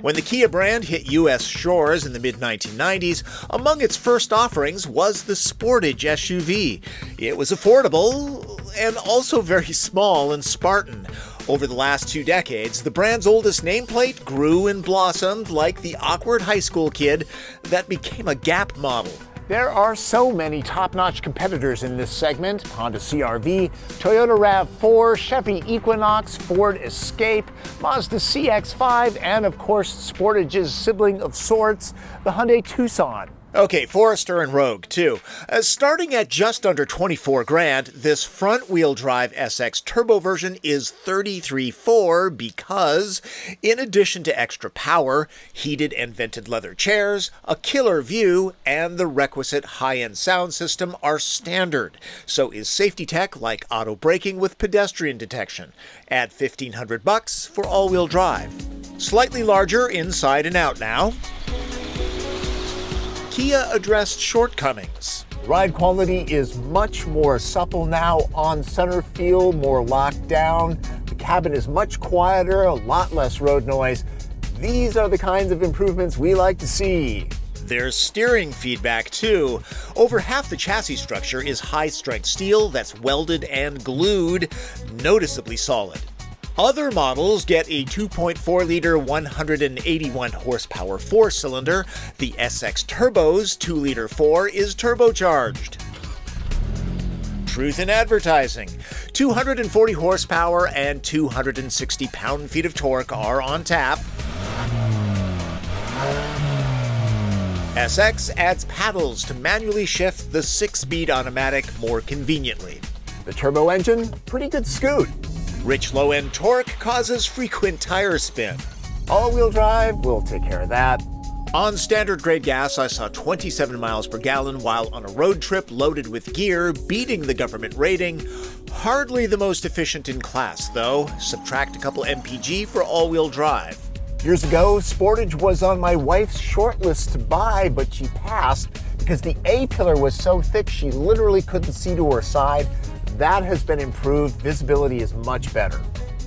When the Kia brand hit U.S. shores in the mid-1990s, among its first offerings was the Sportage SUV. It was affordable and also very small and Spartan. Over the last 2 decades, the brand's oldest nameplate grew and blossomed like the awkward high school kid that became a Gap model. There are so many top-notch competitors in this segment: Honda CR-V, Toyota RAV4, Chevy Equinox, Ford Escape, Mazda CX-5, and of course Sportage's sibling of sorts, the Hyundai Tucson. Okay, Forester and Rogue, too. Starting at just under $24,000, this front-wheel drive SX Turbo version is $33,400 because, in addition to extra power, heated and vented leather chairs, a killer view, and the requisite high-end sound system are standard. So is safety tech like auto braking with pedestrian detection. Add $1,500 for all-wheel drive. Slightly larger inside and out now. Kia addressed shortcomings. Ride quality is much more supple now, on center feel, more locked down. The cabin is much quieter, a lot less road noise. These are the kinds of improvements we like to see. There's steering feedback, too. Over half the chassis structure is high-strength steel that's welded and glued, noticeably solid. Other models get a 2.4-liter 181-horsepower 4-cylinder. The SX Turbo's 2-liter 4 is turbocharged. Truth in advertising. 240 horsepower and 260 pound-feet of torque are on tap. SX adds paddles to manually shift the 6-speed automatic more conveniently. The turbo engine, pretty good scoot. Rich low-end torque causes frequent tire spin. All-wheel drive will take care of that. On standard-grade gas, I saw 27 miles per gallon while on a road trip loaded with gear, beating the government rating. Hardly the most efficient in class, though. Subtract a couple mpg for all-wheel drive. Years ago, Sportage was on my wife's short list to buy, but she passed because the A-pillar was so thick she literally couldn't see to her side. That has been improved. Visibility is much better.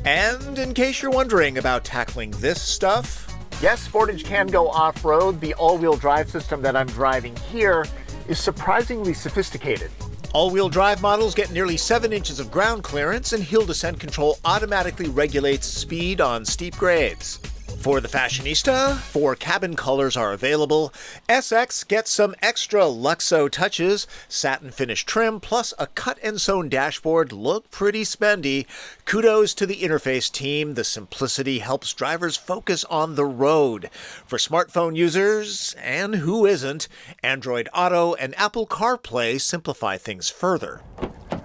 And in case you're wondering about tackling this stuff, yes, Sportage can go off-road. The all-wheel drive system that I'm driving here is surprisingly sophisticated. All-wheel drive models get nearly 7 inches of ground clearance, and hill descent control automatically regulates speed on steep grades. For the fashionista, 4 cabin colors are available. SX gets some extra Luxo touches. Satin finish trim plus a cut-and-sewn dashboard look pretty spendy. Kudos to the interface team. The simplicity helps drivers focus on the road. For smartphone users, and who isn't, Android Auto and Apple CarPlay simplify things further.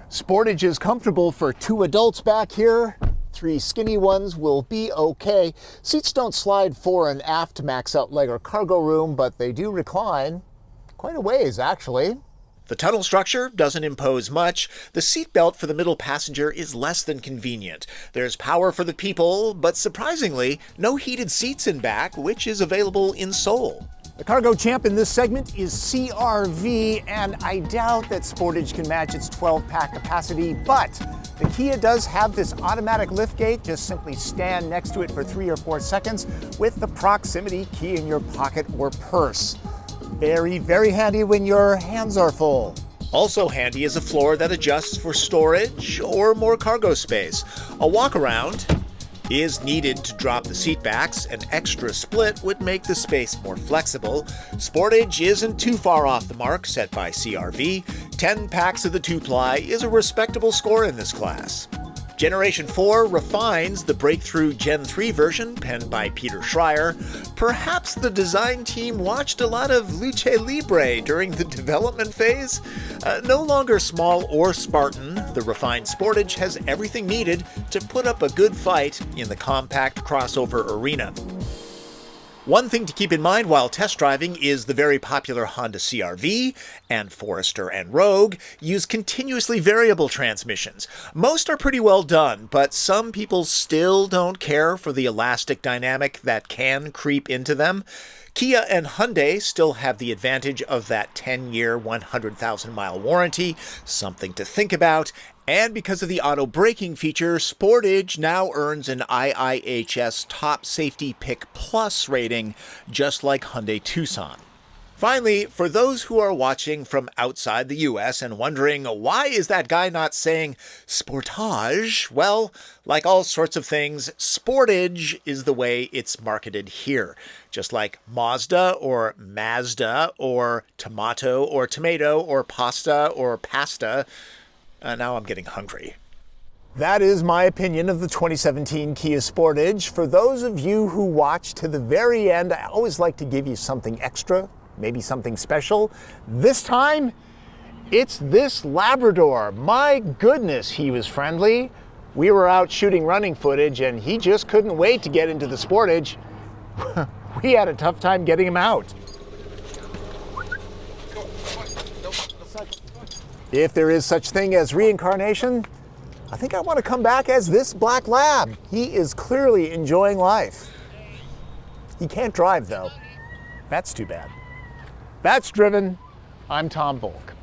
Sportage is comfortable for 2 adults back here. 3 skinny ones will be okay. Seats don't slide fore and aft to max out leg or cargo room, but they do recline quite a ways, actually. The tunnel structure doesn't impose much. The seatbelt for the middle passenger is less than convenient. There's power for the people, but surprisingly, no heated seats in back, which is available in Seoul. The cargo champ in this segment is CR-V, and I doubt that Sportage can match its 12-pack capacity, but the Kia does have this automatic liftgate. Just simply stand next to it for 3 or 4 seconds with the proximity key in your pocket or purse. Very, very handy when your hands are full. Also handy is a floor that adjusts for storage or more cargo space. A walk-around is needed to drop the seat backs. An extra split would make the space more flexible. Sportage isn't too far off the mark set by CR-V. 10 packs of the 2-ply is a respectable score in this class. Generation 4 refines the breakthrough Gen 3 version penned by Peter Schreyer. Perhaps the design team watched a lot of Luce Libre during the development phase. No longer small or Spartan, the refined Sportage has everything needed to put up a good fight in the compact crossover arena. One thing to keep in mind while test driving is the very popular Honda CR-V and Forester and Rogue use continuously variable transmissions. Most are pretty well done, but some people still don't care for the elastic dynamic that can creep into them. Kia and Hyundai still have the advantage of that 10-year, 100,000-mile warranty, something to think about. And because of the auto braking feature, Sportage now earns an IIHS Top Safety Pick Plus rating, just like Hyundai Tucson. Finally, for those who are watching from outside the US and wondering why is that guy not saying Sportage, well, like all sorts of things, Sportage is the way it's marketed here. Just like Mazda or Mazda or tomato or tomato or pasta or pasta. Now I'm getting hungry. That is my opinion of the 2017 Kia Sportage. For those of you who watch to the very end, I always like to give you something extra, maybe something special. This time, it's this Labrador. My goodness, he was friendly. We were out shooting running footage and he just couldn't wait to get into the Sportage. We had a tough time getting him out. If there is such thing as reincarnation, I think I want to come back as this black lab. He is clearly enjoying life. He can't drive though. That's too bad. That's Driven. I'm Tom Voelk.